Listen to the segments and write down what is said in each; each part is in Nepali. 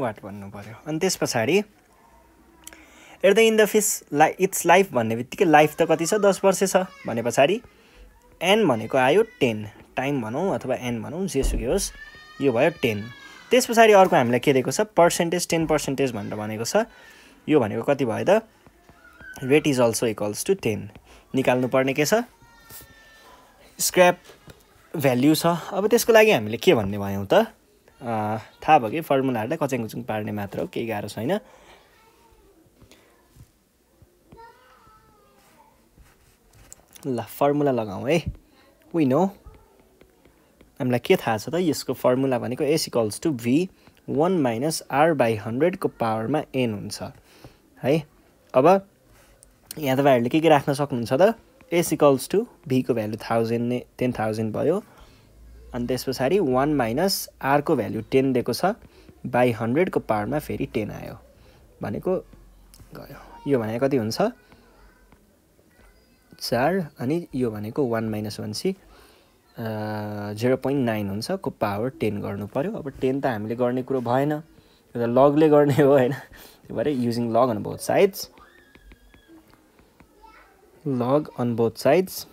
वाट भन्नु पर्यो। अनि त्यसपछि एट द इन द फिस इट्स लाइफ भन्ने बित्तिकै लाइफ त कति छ 10 वर्ष छ भने पछाडि एन भनेको आयो 10 टाइम भनौँ अथवा एन भनौँ जेसुकै होस् यो भयो 10। त्यस पछाडि अर्को हामीलाई के दिएको छ पर्सेन्टेज 10% भनेर भनेको छ। यो भनेको कति भयो त rate is also equals to 10 निकाल्नु पर्ने के छ स्क्रैप भ्याल्यु छ। अब त्यसको लागि हामीले के भन्ने भयौँ त थाहा भयो कि फर्मुलाहरूलाई कच्याङकुचुङ पार्ने मात्र हो केही गाह्रो छैन। ल फर्मुला लगाउँ है। वी नो हामीलाई के थाहा छ त यसको फर्मुला भनेको S equals to P 1 minus R by 100 को पावरमा एन हुन्छ है। अब यहाँ तपाईँहरूले के राख्न सक्नुहुन्छ त एस इक्वल्स टु भी को भ्यालु 10,000 भयो। अनि त्यस पछाडि 1 माइनस आर को भ्यालु 10 दिएको छ बाई 100 को पावरमा फेरि 10 आयो भनेको गयो। यो भनेको कति हुन्छ 4 अनि यो भनेको 1 माइनस 1 सी 0.9 हुन्छ को पावर 10 गर्नु पर्यो। अब 10 त हामीले गर्ने कुरो भएन यो त लगले गर्ने हो हैन। त्यही भएर using log on both sides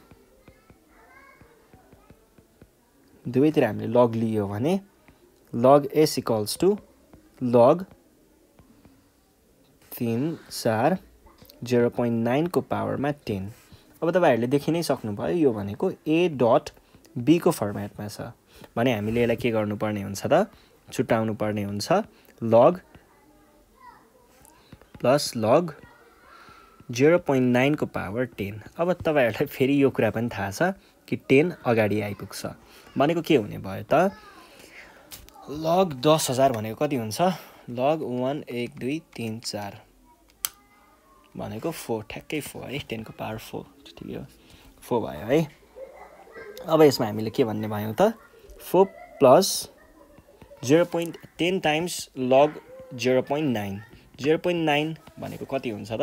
दुवैतिर हामीले लग लियो भने log s equals to log 3 4 0.9 को पावरमा 10। अब तपाईहरुले देखि नै सक्नुभयो यो भनेको a डट b को फर्मेटमा छ भने हामीले यसलाई के गर्नुपर्ने हुन्छ त छुटाउनु पर्ने हुन्छ लग प्लस लग 0.9 को पावर 10। अब तपाईहरुलाई फेरि यो कुरा पनि थाहा छ कि 10 अगाडि आइपुग्छ भनेको के हुने भयो त लग 10,000 भनेको कति हुन्छ लग 1 1 2 3 4 भनेको 4 ठ्याक्कै 4 है 10 को पावर 4 ठिकै हो 4 भयो है। अब यसमा हामीले के भन्ने भयौं त 4 प्लस 0.10 टाइम्स लग 0.9 भनेको कति हुन्छ त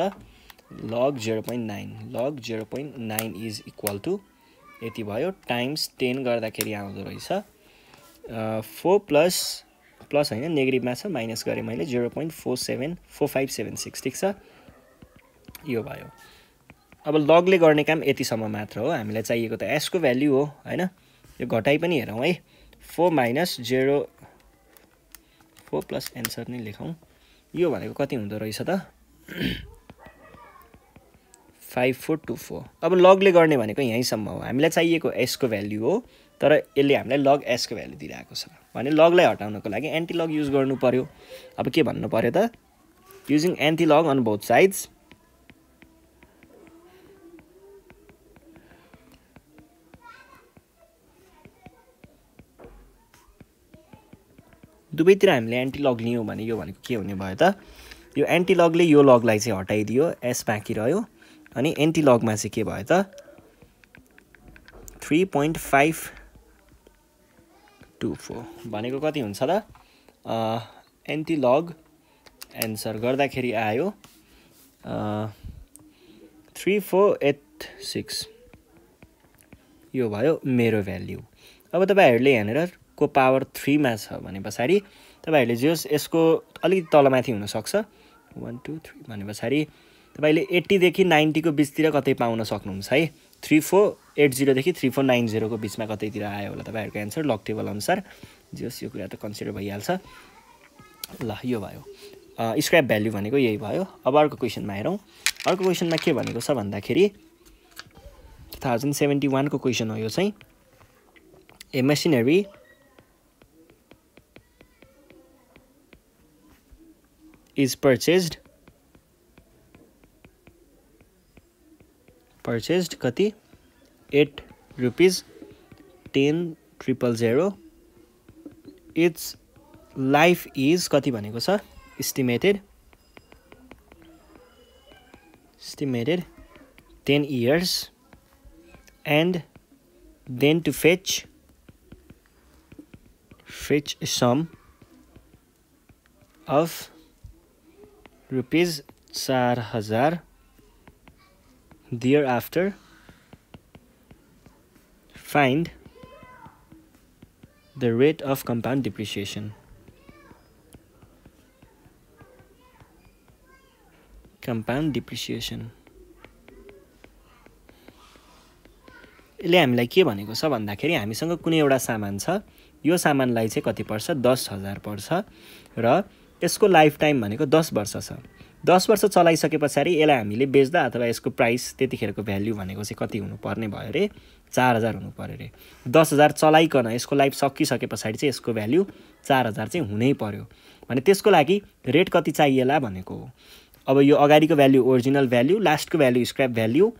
लग 0.9 इज इक्वल टु यति भयो टाइम्स 10 गर्दाखेरि आउँदो रहेछ 4 प्लस हैन नेगेटिभमा छ माइनस गरे मैले 0.4576 ठीक छ यो भयो। अब लगले गर्ने काम यतिसम्म मात्र हो हामीलाई चाहिएको त s को भ्यालु हो हैन यो घटाइ पनि हेरौं है 4 माइनस 0 4 प्लस एन्सर नै लेखौं यो भनेको कति हुँदो रहेछ त 5424। अब लगले गर्ने भनेको यहीँसम्म हो हामीलाई चाहिएको s को भ्यालु हो तर यसले हामीलाई लग s को भ्यालु दिइराको छ भने लगलाई हटाउनको लागि एन्टी लग युज गर्नु पर्यो। अब के भन्नु पर्यो त using anti log on both sides दुवैतिर हामीले एन्टी लग लियौं भने यो भनेको के हुने भयो त यो एन्टी लगले यो लगलाई चाहिँ हटाइदियो s बाँकी रह्यो अनि एन्टी लगमा चाहिँ के भयो त 3.524 भनेको कति हुन्छ त एन्टी लग एन्सर गर्दाखेरि आयो 3486 यो भयो मेरो भ्यालु। अब तपाईहरुले यहाँनेर को पावर 3 मा छ भने पछाडी तपाईहरुले जस यसको अलिकति तलमाथि हुन सक्छ 1 2 3 भने पछाडी तपाईले 80 देखि 90 को बीचतिर कतै पाउन सक्नुहुन्छ है 3480 देखि 3490 को बीचमा कतैतिर आयो होला तपाईहरुको एन्सर लग टेबल अनुसार जस यो कुरा त कन्सिडर भइहाल्छ। ल यो भयो स्क्रैप भ्यालु भनेको यही भयो। अब अर्को क्वेशनमा हेरौं अर्को क्वेशनमा के भनेको छ भन्दाखेरि 2071 को क्वेशन हो यो चाहिँ ए मेसिनरी is purchased कति 8 rupees 10,000 its life is कति भनेको छ estimated 10 years and then to fetch a sum of rupees 4,000 thereafter find the rate of compound depreciation। Compound depreciation. यसले हामीलाई के भनेको छ भन्दाखेरि हामीसँग कुनै एउटा सामान छ, यो सामानलाई चाहिँ कति पर्छ 10,000 पर्छ र यसको लाइफ टाइम भनेको 10 वर्ष छ। 10 वर्ष चलाइसके पछाडि यसलाई हामीले बेच्दा अथवा यसको प्राइस त्यतिखेरको भ्याल्यु भनेको चाहिँ कति हुनुपर्ने भयो अरे 4,000 हुनु पर्यो अरे। 10,000 चलाइकन यसको लाइफ सकिसके पछाडि चाहिँ यसको भ्याल्यु 4,000 चाहिँ हुनै पर्यो भने त्यसको लागि रेट कति चाहिएला भनेको हो। अब यो अगाडिको भ्याल्यु ओरिजिनल भ्याल्यु, लास्टको भ्याल्यु स्क्रैप भ्याल्यु,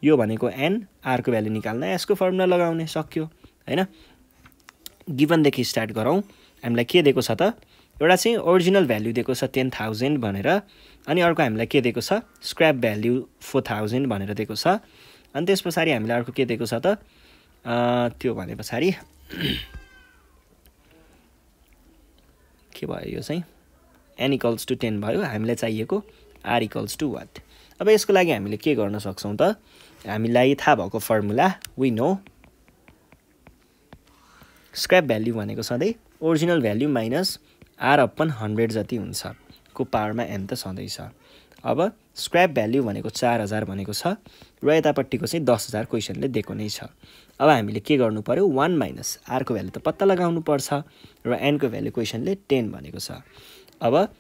यो भनेको एन, आरको भ्याल्यु निकाल्न यसको फर्मुला लगाउने, सक्यो हैन। गिभनदेखि स्टार्ट गरौँ। हामीलाई के दिएको छ त, एउटा चाहिँ ओरिजिनल भ्याल्यु दिएको छ 10,000 भनेर, अनि अर्को हामीलाई के दिएको छ स्क्रैप भ्याल्यु 4,000 भनेर दिएको छ। अनि त्यस पछाडि हामीलाई अर्को के दिएको छ त, त्यो भने पछाडि के भयो, यो चाहिँ n इक्वल्स टु 10 भयो। हामीलाई चाहिएको r इक्वल्स टु वाट। अब यसको लागि हामीले के गर्न सक्छौँ त, हामीलाई थाहा भएको formula we know, scrap value भनेको सधैँ original value minus r upon 100 जति हुन्छ को पावरमा n त सधैँ छ। अब स्क्रैप भ्याल्यु भनेको 4,000 भनेको छ र यतापट्टिको चाहिँ 10,000 क्वेसनले दिएको नै छ। अब हामीले के गर्नु पर्यो, 1 माइनस r को भ्याल्यु त पत्ता लगाउनु पर्छ र n को भ्याल्यु क्वेसनले 10 भनेको छ। अब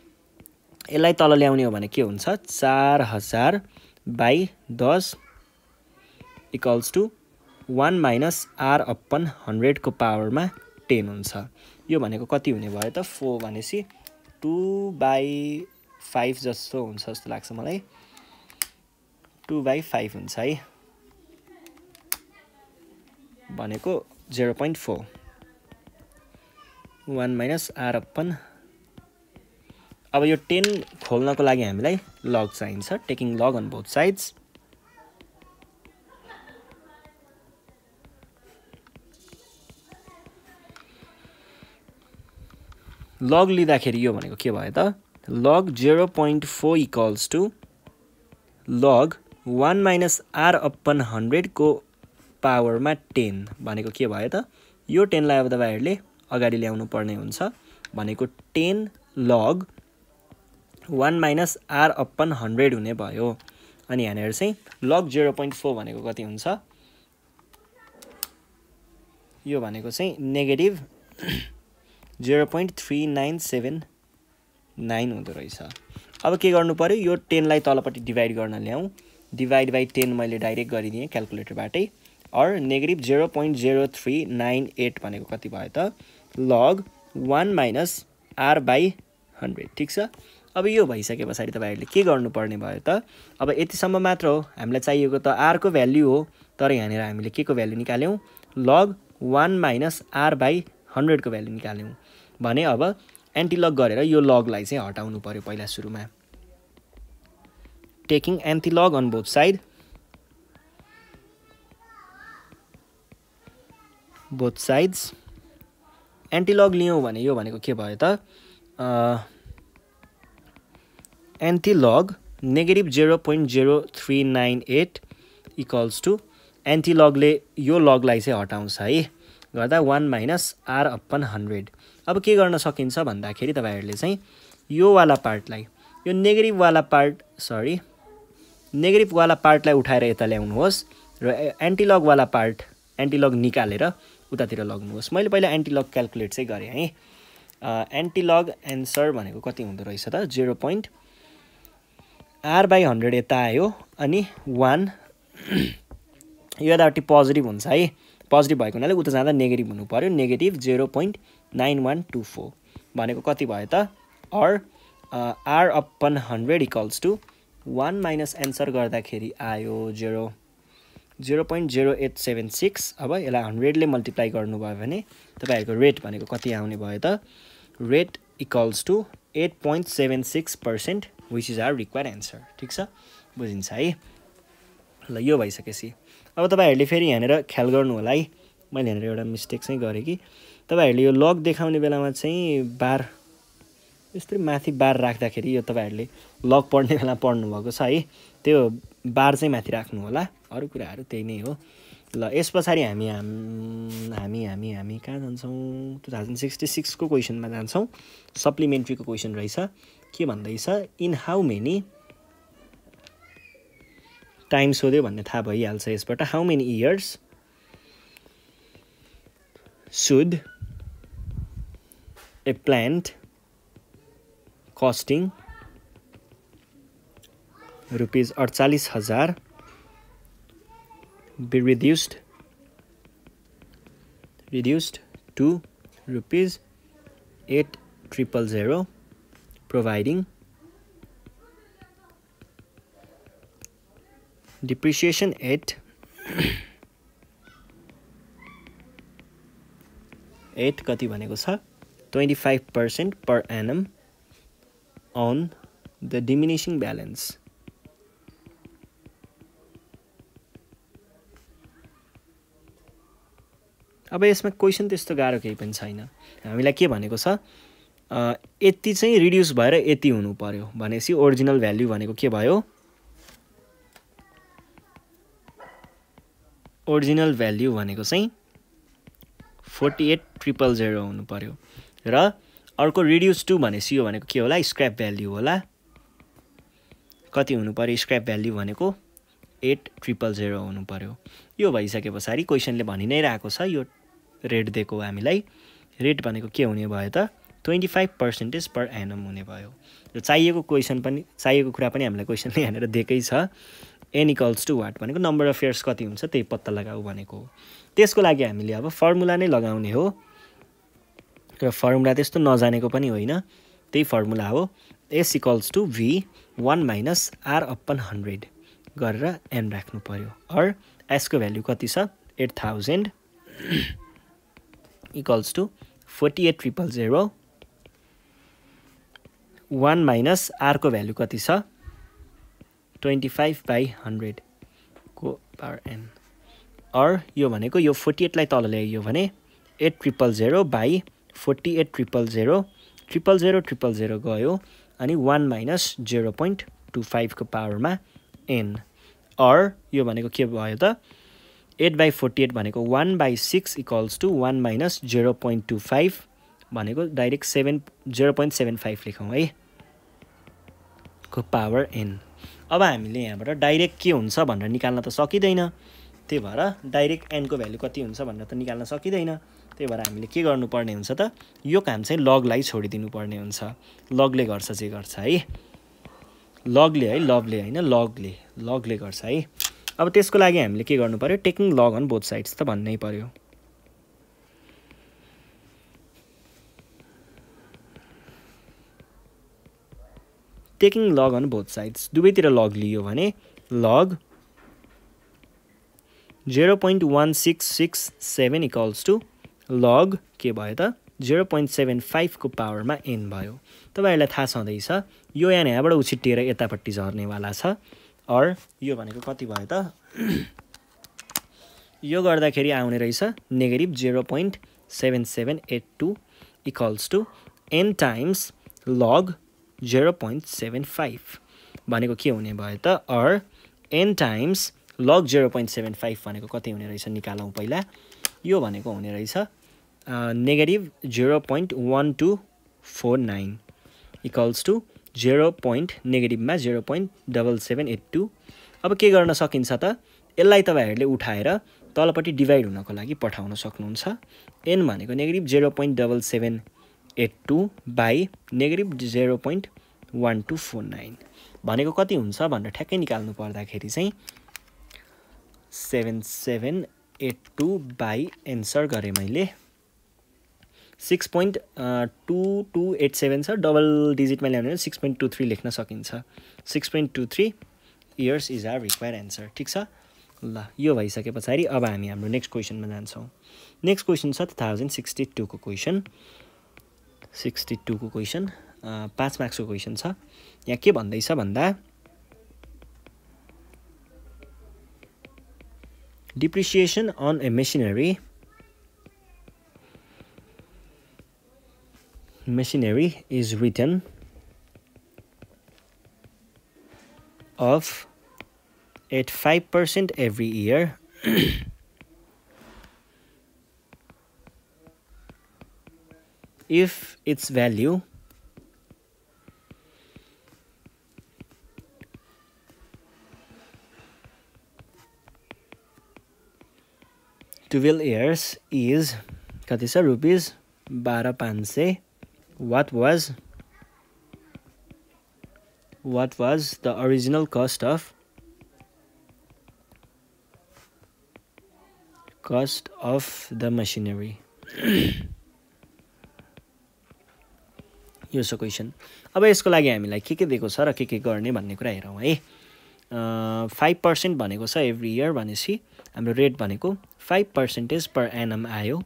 यसलाई तल ल्याउने हो भने के हुन्छ, 4,000 by 10 equals to 1 minus r upon 100 को पावरमा 10 हुन्छ। यो भनेको कति हुने भयो त, 4 भनेपछि 2/5 जस्तो हुन्छ जस्तो लाग्छ मलाई, 2/5 हुन्छ है भनेको 0.4, 1 माइनस r अपन। अब यो 10 खोल्नको लागि हामीलाई लग चाहिन्छ, taking log on both sides. Log लिँदाखेरि यो भनेको के भयो त, log 0.4 equals to log 1 minus r upon 100 को पावरमा 10 भनेको के भयो त, यो 10 लाई अब तपाईहरुले अगाडि ल्याउनु पर्ने हुन्छ भनेको 10 लग 1 माइनस r अपन 100 हुने भयो। अनि यहाँनिर चाहिँ लग 0.4 भनेको कति हुन्छ, यो भनेको चाहिँ नेगेटिभ 0.3979 हुँदो रहेछ। अब के गर्नु पर्यो, यो 10 लाई तलपट्टि डिभाइड गर्न ल्याउँ, डिभाइड बाई 10 मैले डाइरेक्ट गरिदिएँ क्याल्कुलेटरबाटै, और नेगेटिभ 0.0398 भनेको कति भयो त, लग 1 माइनस r बाई 100। ठिक छ। अब यो भइसके पछाडि तपाईहरुले के गर्नुपर्ने भयो त, अब यतिसम्म मात्र हो, हामीलाई चाहिएको त r को भ्याल्यु हो, तर यहाँनिर हामीले के को भ्याल्यु निकाल्यौँ, लग 1 माइनस r बाई 100 को भ्याल्यु निकाल्यौँ भने अब एन्टी लग गरेर यो लगलाई चाहिँ हटाउनु पर्यो पहिला सुरुमा। Taking anti log on both side, both sides anti log लियौँ भने यो भनेको के भयो त, anti log negative 0.0398 equals to anti लगले यो लगलाई चाहिँ हटाउँछ है, गर्दा 1 माइनस r अपन 100। अब के गर्न सकिन्छ भन्दाखेरि तपाईहरुले चाहिँ यो वाला पार्टलाई, यो नेगेटिभ वाला पार्टलाई उठाएर यता ल्याउनुहोस् र एन्टी लग वाला पार्ट, एन्टी लग निकालेर उतातिर लग्नुहोस्। मैले पहिला एन्टी लग क्याल्कुलेट चाहिँ गरेँ है। एन्टी लग एन्सर भनेको कति हुँदो रहेछ त, 0.r/100 यता आयो अनि 1 यो यतापट्टि पोजिटिभ हुन्छ है, पोजिटिभ भएको हुनाले उता जाँदा नेगेटिभ हुनु पर्यो, नेगेटिभ 0.9124 भनेको कति भयो त, और r upon 100 equals to 1 minus answer गर्दाखेरि आयो 0.0876। अब यसलाई 100 ले मल्टिप्लाई गर्नुभयो भने तपाईहरुको रेट भनेको कति आउने भयो त, rate equals to 8.76% which is our required answer. ठिक छ, बुझिन्छ है। ल यो भइसकेपछि अब तपाईहरुले फेरि यहाँनिर ख्याल गर्नु होला है, मैले यहाँनिर एउटा मिस्टेक चाहिँ गरेँ कि तपाईहरुले यो लग देखाउने बेलामा चाहिँ बार यस्तै माथि बार राख्दाखेरि यो तपाईहरुले लग पढ्ने बेला पढ्नु भएको छ है, त्यो बार चाहिँ माथि राख्नु होला, अरु कुराहरु त्यही नै हो। ल यस पछाडि हामी कहाँ जान्छौँ, 2066 को क्वेसनमा जान्छौँ। सप्लिमेन्ट्रीको क्वेसन रहेछ, के भन्दैछ, इन हाउ मेनी टाइम सोध्यो भन्ने थाहा भइहाल्छ यसबाट how many years should a plant costing rupees 48,000 be reduced to rupees 8,000 providing depreciation at 8 कति भनेको छ 25% per annum on the diminishing balance. अब यसमा क्वेशन त्यस्तो गाह्रो केही पनि छैन हामीलाई के भनेको छ यति चाहिँ रिड्युस भएर यति हुनु पर्यो भनेपछि ओरिजिनल भ्यालु भनेको के भयो ओरिजिनल भ्यालु भनेको चाहिँ 48,000 हुनु पर्यो र अर्को रिड्युस टु भनेपछि यो भनेको के होला स्क्रैप भ्यालु होला कति हुनु पर्यो स्क्रैप भ्यालु भनेको 8,000 हुनु पर्यो यो भइसकेपछि क्वेशनले भनि नै रहेको छ यो रेट दिएको हामीलाई रेट भनेको के हुने भयो त 25% per annum हुने भयो यो चाहिएको क्वेशन पनि चाहिएको कुरा पनि हामीलाई क्वेशनले यहाँनेर दिएकै छ n equals to what भनेको नम्बर अफ इयर्स कति हुन्छ त्यही पत्ता लगाऊ भनेको त्यसको लागि हामीले अब फर्मुला नै लगाउने हो र फर्मुला त्यस्तो नजानेको पनि होइन त्यही फर्मुला हो s equals to v 1 minus r upon 100 गरेर n राख्नु पर्यो और s को भ्यालु कति छ 8,000 equals to 48,000 1 minus r को भ्यालु कति छ 25/100 को पावर n और यो भनेको यो 48 लाई तल ल्याइयो भने 8,000 by 48,000 000 गयो अनि 1 minus 0.25 को पावरमा n और यो भनेको के भयो त 8/48 भनेको 1/6 equals to 1 minus 0.25 भनेको डाइरेक्ट 0.75 लेखौँ है को पावर n अब हामीले यहाँबाट डाइरेक्ट के हुन्छ भनेर निकाल्न त सकिदैन त्यही भएर डाइरेक्ट n को भ्यालु कति हुन्छ भनेर त निकाल्न सकिदैन त्यही भएर हामीले के गर्नुपर्ने हुन्छ त यो काम चाहिँ लगलाई छोडिदिनु पर्ने हुन्छ लगले गर्छ जे गर्छ है लगले है लभले हैन लगले गर्छ है अब त्यसको लागि हामीले के गर्नु पर्यो taking log on both sides त भन्नै पर्यो taking log on both sides दुवैतिर लग लियो भने लग 0.1667 इक्वल्स टु लग के भयो त 0.75 को पावरमा n भयो तपाईहरुलाई थाहा छँदैछ यो यहाँ यहाँबाट उछिट्टिएर यतापट्टि झर्नेवाला छ और यो भनेको कति भयो त यो गर्दाखेरि आउने रहेछ negative 0.7782 equals to n times log 0.75 भनेको के हुने भयो त और n टाइम्स लग 0.75 भनेको कति हुने रहेछ निकालौं पहिला यो भनेको हुने रहेछ नेगेटिभ 0.1249 इक्वल्स टु नेगेटिभमा 0.7782 अब के गर्न सकिन्छ त यसलाई तपाईहरुले उठाएर तलपट्टि डिभाइड हुनको लागि पठाउन सक्नुहुन्छ n भनेको नेगेटिभ 0.7782 बाइ नेगेटिभ 0.1249 भनेको कति हुन्छ भनेर ठ्याक्कै निकाल्नु पर्दाखेरि चाहिँ 7782 बाइ एन्सर गरे मैले 6.2287 छ डबल डिजिटमा ल्याउने 6.23 लेख्न सकिन्छ 6.23 years is our required answer ठीक छ ल यो भइसकेपछि अब हामी हाम्रो नेक्स्ट क्वेशनमा जान्छौं नेक्स्ट क्वेशन छ 2062 को क्वेशन 62 को क्वेशन 5 मार्क्स को क्वेशन छ यहाँ के भन्दैछ भन्दा depreciation on a machinery is written off at 5% every year if its value 12 years is कति छ rupees 12,500 what was the original cost of the machinery यो छ क्वेशन अब यसको लागि हामीलाई के दिएको छ र के गर्ने भन्ने कुरा हेरौँ है 5% भनेको छ एभ्री इयर भनेपछि हाम्रो रेट भनेको 5% per annum आयो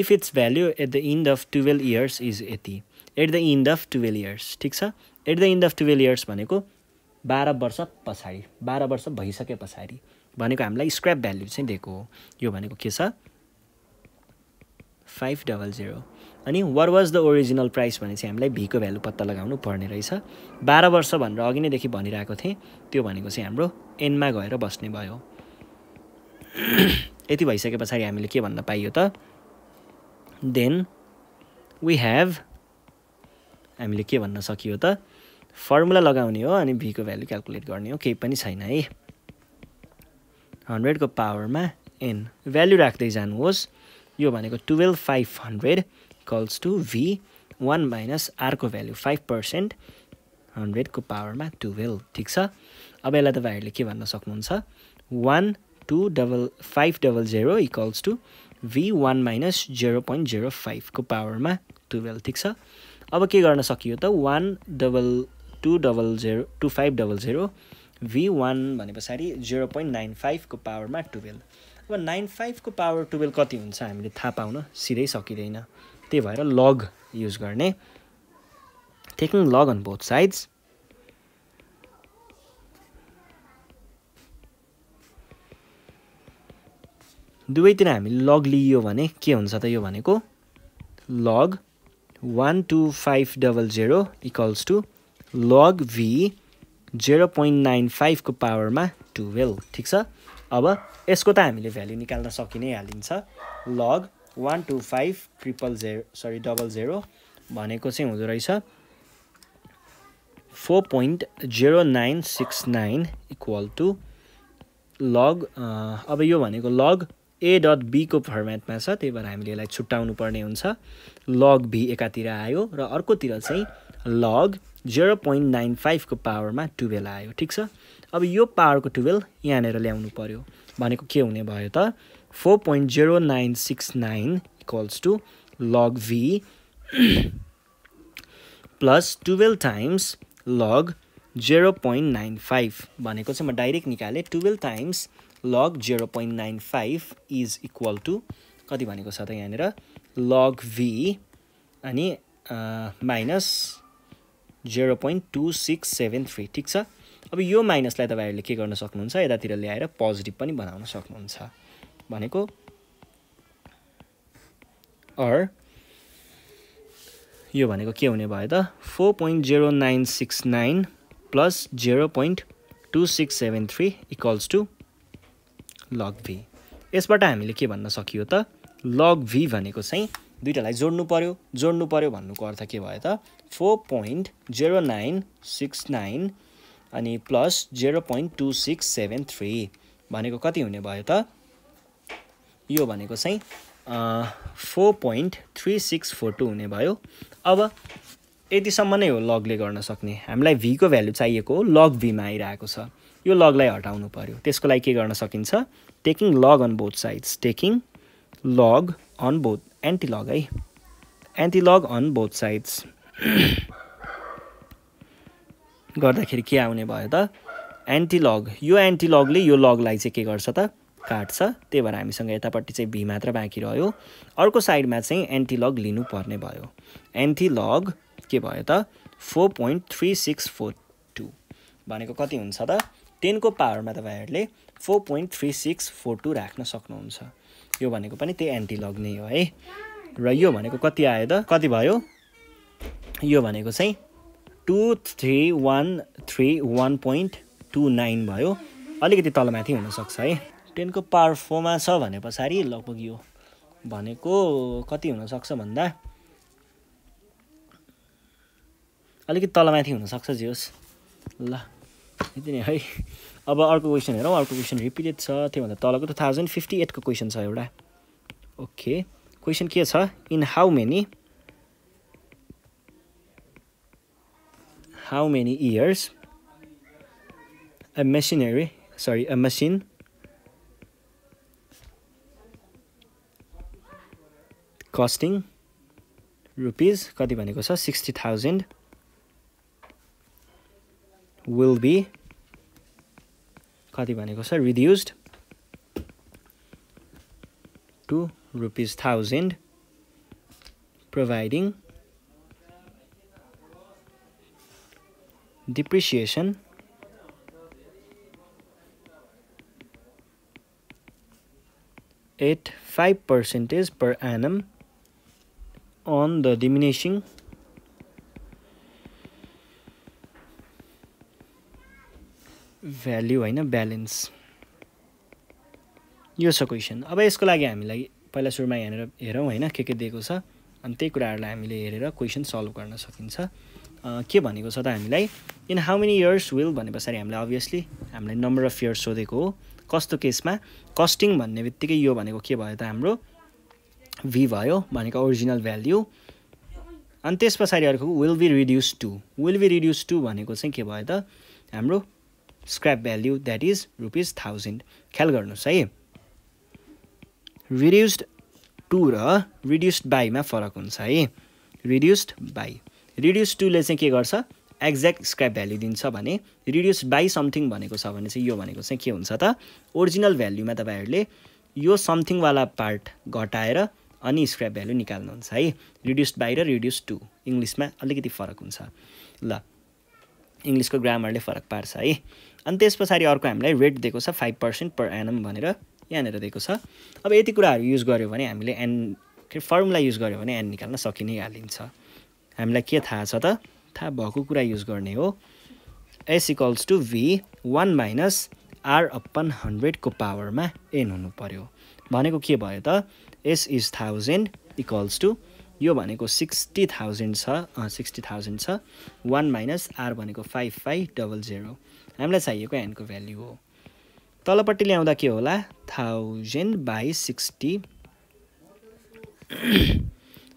if its value at the end of 12 years is 80 at the end of 12 years ठीक छ at the end of 12 years भनेको 12 वर्ष पछाडि 12 वर्ष भइसके पछाडि भनेको हामीलाई स्क्रैप भ्यालु चाहिँ दिएको हो यो भनेको के छ 500 अनि what was the original price भने चाहिँ हामीलाई v को भ्यालु पत्ता लगाउनु पर्ने रहेछ 12 वर्ष भनेर अघि नै देखि भनिरहेको थिए त्यो भनेको चाहिँ हाम्रो n मा गएर बस्ने भयो यति भइसके पछाडि हामीले के भन्न पाइयो त then we have हामीले के भन्न सकियो त फर्मुला लगाउने हो अनि v को भ्यालु क्याल्कुलेट गर्ने हो केही पनि छैन है 100 को पावरमा n भ्यालु राख्दै जानुहोस् यो भनेको 12500 equals to v1 minus r को भ्यालु 5% 100 को पावरमा 12 ठीक छ अब यसलाई तपाईहरुले के भन्न सक्नुहुन्छ 12500 equals to v1 minus 0.05 को पावरमा 12 ठीक छ अब के गर्न सकियो त 12200 v1 भनेपछि 0.95 को पावरमा 12 अब 95 को पावर 12 कति हुन्छ हामीले थाहा पाउन सिधै सकिदैन त्यही भएर log युज गर्ने taking log on both sides दुवैतिर हामी log लियो भने के हुन्छ त यो भनेको log 12500 equals to log v 0.95 को पावरमा 12 ठीक छ अब यसको त हामीले भ्यालु निकाल्न सकिनै हालिन्छ log 12500 भनेको चाहिँ हुँदो रहेछ 4.0969 equal to log अब यो भनेको log a.b को फर्मेटमा छ त्यही भएर हामीले यसलाई छुट्याउनु पर्ने हुन्छ log b एकातिर आयो र अर्कोतिर चाहिँ log 0.95 को पावरमा 12 आयो ठीक छ अब यो पावरको 12 यहाँनेर ल्याउनु पर्यो भनेको के हुने भयो त 4.0969 equals to log v plus 12 times log 0.95 भनेको चाहिँ म डाइरेक्ट निकाले 12 times log 0.95 is equal to कति भनेको छ त यहाँनेर log v अनि minus 0.2673 ठीक छ अब यो माइनसलाई तपाईहरुले के गर्न सक्नुहुन्छ यतातिर ल्याएर पोजिटिभ पनि बनाउन सक्नुहुन्छ भनेको or यो भनेको के हुने भयो त 4.0969 plus 0.2673 equals to log v यसबाट हामीले के भन्न सकियो त log v भनेको चाहिँ दुईटालाई जोड्नु पर्यो भन्नुको अर्थ के भयो त 4.0969 अनि प्लस 0.2673 भनेको कति हुने भयो त यो भनेको चाहिँ 4.3642 हुने भयो अब यतिसम्म नै हो लगले गर्न सक्ने हामीलाई v को भ्यालु चाहिएको log v मा आइरहेको छ यो लगलाई हटाउनु पर्यो त्यसको लागि के गर्न सकिन्छ taking log on both sides taking log on both anti log है anti log on both sides गर्दाखेरि के आउने भयो त एन्टी log यो एन्टी लगले यो लगलाई चाहिँ के गर्छ त काट्छ त्यही भएर हामीसँग यतापट्टि चाहिँ v मात्र बाँकी रह्यो अर्को साइडमा चाहिँ एन्टी log लिनु पर्ने भयो एन्टी log के भयो त 4.3642 भनेको कति हुन्छ त 10 को पावरमा तपाईहरुले 4.3642 राख्न सक्नुहुन्छ यो भनेको पनि त्यही एन्टी log नै हो है र यो भनेको कति आयो त कति भयो यो भनेको चाहिँ 23131.29 भयो अलिकति तलमाथि हुन सक्छ है 10 को पावर 4 मा छ भने पछाडी लगभग यो भनेको कति हुन सक्छ भन्दा अलिकति तलमाथि हुन सक्छ जियोस् ल यति नै है अब अर्को क्वेशन हेरौँ अर्को क्वेशन रिपिटेड छ त्यो भन्दा तलको 2058 को क्वेशन छ एउटा ओके क्वेसन के छ in how many years a machine costing rupees कति भनेको छ 60,000 will be कति भनेको छ reduced to rupees 1,000 providing depreciation at 5% per annum on the diminishing value हैन ब्यालेन्स यो छ क्वेसन अब यसको लागि हामीलाई पहिला सुरुमा यहाँनिर हेरौँ हैन के दिएको छ अनि त्यही कुराहरुलाई हामीले हेरेर क्वेसन सल्भ गर्न सकिन्छ के भनेको छ त हामीलाई in how many years will भनेपछि हामीलाई अभियसली हामीलाई नम्बर अफ इयर्स सोधेको हो कस्तो केसमा कस्टिङ भन्ने बित्तिकै यो भनेको के भयो त हाम्रो v भयो भनेको ओरिजिनल भ्याल्यु अनि त्यसपछि अर्को विल बी रिड्युस टु भनेको चाहिँ के भयो त हाम्रो scrap value that is rupees 1000 ख्याल गर्नुस् है रिड्युस्ड टु र रिड्युस्ड बाइ मा फरक हुन्छ है रिड्युस्ड टु ले चाहिँ के गर्छ एक्ज्याक्ट स्क्रैप भ्याल्यु दिन्छ भने रिड्युस्ड बाइ समथिङ भनेको छ भने चाहिँ यो भनेको चाहिँ के हुन्छ त ओरिजिनल भ्याल्युमा तपाईहरुले यो समथिङ वाला पार्ट घटाएर अनि स्क्रैप भ्याल्यु निकाल्नुहुन्छ है रिड्युस्ड बाइ र रिड्युस्ड टु इंग्लिशमा अलिकति फरक हुन्छ ल इंग्लिशको ग्रामरले फरक पार्छ है अनि त्यसपछि अर्को हामीलाई रेट दिएको छ 5% पर एनम भनेर यहाँनेर दिएको छ अब यति कुराहरु युज गर्यो भने हामीले एन फर्मुला युज गर्यो भने एन निकाल्न सकिनै हालिन्छ हामीलाई के थाहा छ त थाहा भएको कुरा युज गर्ने हो s = v 1 - r upon 100 को पावरमा n हुनु पर्यो भनेको के भयो त s is 1000 = यो भनेको 60,000 छ 60,000 छ 1 - r भनेको 5500 हामीलाई चाहिएको n को भ्याल्यु हो तलपट्टि ल्याउँदा के होला 1000 / 60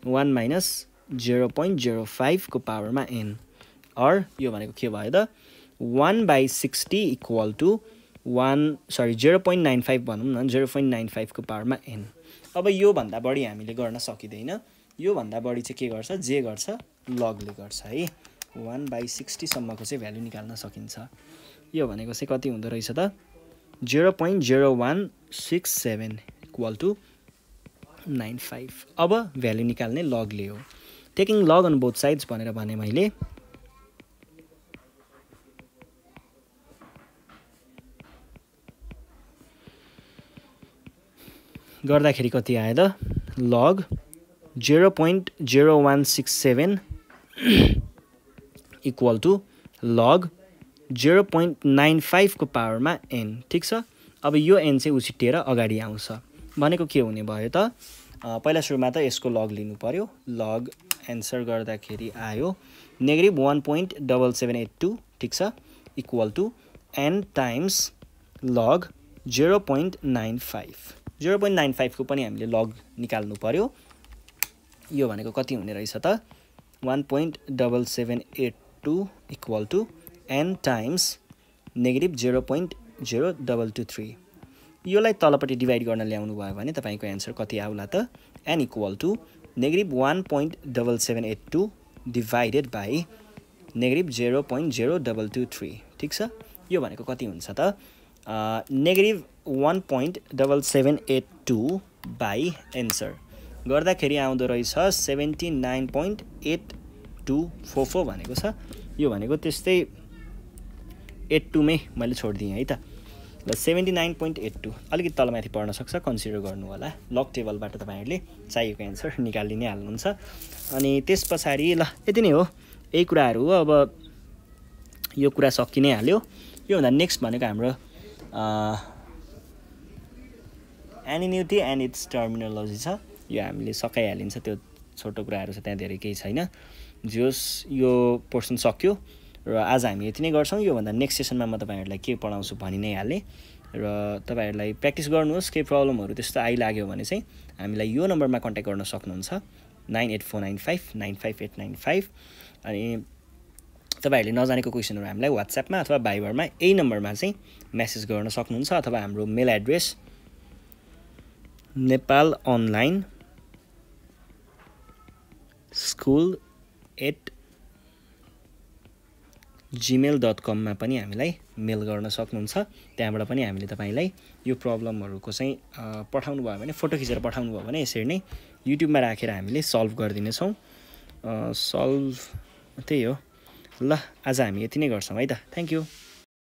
1 - 0.05 को पावरमा n or यो भनेको के भयो त 1/60 = 0.95 भनौं न 0.95 को पावरमा n अब यो भन्दा बढी हामीले गर्न सकिदैन यो भन्दा बढी चाहिँ के गर्छ जे गर्छ लगले गर्छ है 1/60 सम्मको चाहिँ भ्याल्यु निकाल्न सकिन्छ यो भनेको चाहिँ कति हुँदो रहेछ त 0.0167 = 95 अब भ्याल्यु निकाल्ने लगले हो taking log on both sides भनेर भने मैले गर्दाखेरि कति आयो त log 0.0167 = log 0.95 को पावरमा n ठीक छ अब यो n चाहिँ उछिटेर अगाडि आउँछ भनेको के हुने भयो त पहिला सुरुमा त यसको log लिनु पर्यो log आन्सर गर्दाखेरि आयो -1.7782 ठीक छ = n times log 0.95 0.95 को पनि हामीले log निकाल्नु पर्यो यो भनेको कति हुने रहेछ त 1.7782 = n times -0.0223 योलाई तलपट्टि डिवाइड गर्न ल्याउनु भयो भने तपाईको आन्सर कति आउला त n = -1.7782 divided by -0.0223 ठीक छ यो भनेको कति हुन्छ त -1.7782 by आन्सर गर्दाखेरि आउँदो रहेछ 79.8244 भनेको छ यो भनेको त्यस्तै 82 मै मैले छोड्दिए है त ल 79.82 अलिकति तलमाथि पर्न सक्छ कन्सिडर गर्नु होला लग टेबलबाट तपाईहरुले चाहिएको आन्सर निकाल्दिनै हाल्नुहुन्छ अनि त्यसपछि ल यति नै हो यही कुराहरु हो अब यो कुरा सकिनै हाल्यो यो भन्दा नेक्स्ट भनेको हाम्रो एन्युटी एन्ड इट्स टर्मिनोलोजी छ यो हामीले सकाइहालिन्छ त्यो छोटो कुराहरु छ त्यहाँ धेरै केही छैन जोस यो पोर्सन सक्यो र आज हामी यति नै गर्छौं यो भन्दा नेक्स्ट सेसनमा म तपाईहरुलाई के पढाउँछु भनि नै हाले र तपाईहरुलाई प्र्याक्टिस गर्नुहोस् केही प्रब्लमहरु त्यस्तो आइलाग्यो भने चाहिँ हामीलाई यो नम्बरमा कन्ट्याक्ट गर्न सक्नुहुन्छ 9849595895 अनि तपाईहरुले नजानेको क्वेशनहरु हामीलाई WhatsAppमा अथवा Viberमा यही नम्बरमा चाहिँ मेसेज गर्न सक्नुहुन्छ अथवा हाम्रो मेल एड्रेस nepalonlineschool@gmail.com मा पनि हामीलाई मेल गर्न सक्नुहुन्छ त्यहाँबाट पनि हामीले तपाईलाई यो प्रब्लमहरुको चाहिँ पठाउनु भयो भने फोटो खिचेर पठाउनु भयो भने यसरी नै युट्युबमा राखेर हामीले सल्भ गर्दिने छौं सल्भ त्यही हो ल आज हामी यति नै गर्छौं है त थ्यांक यू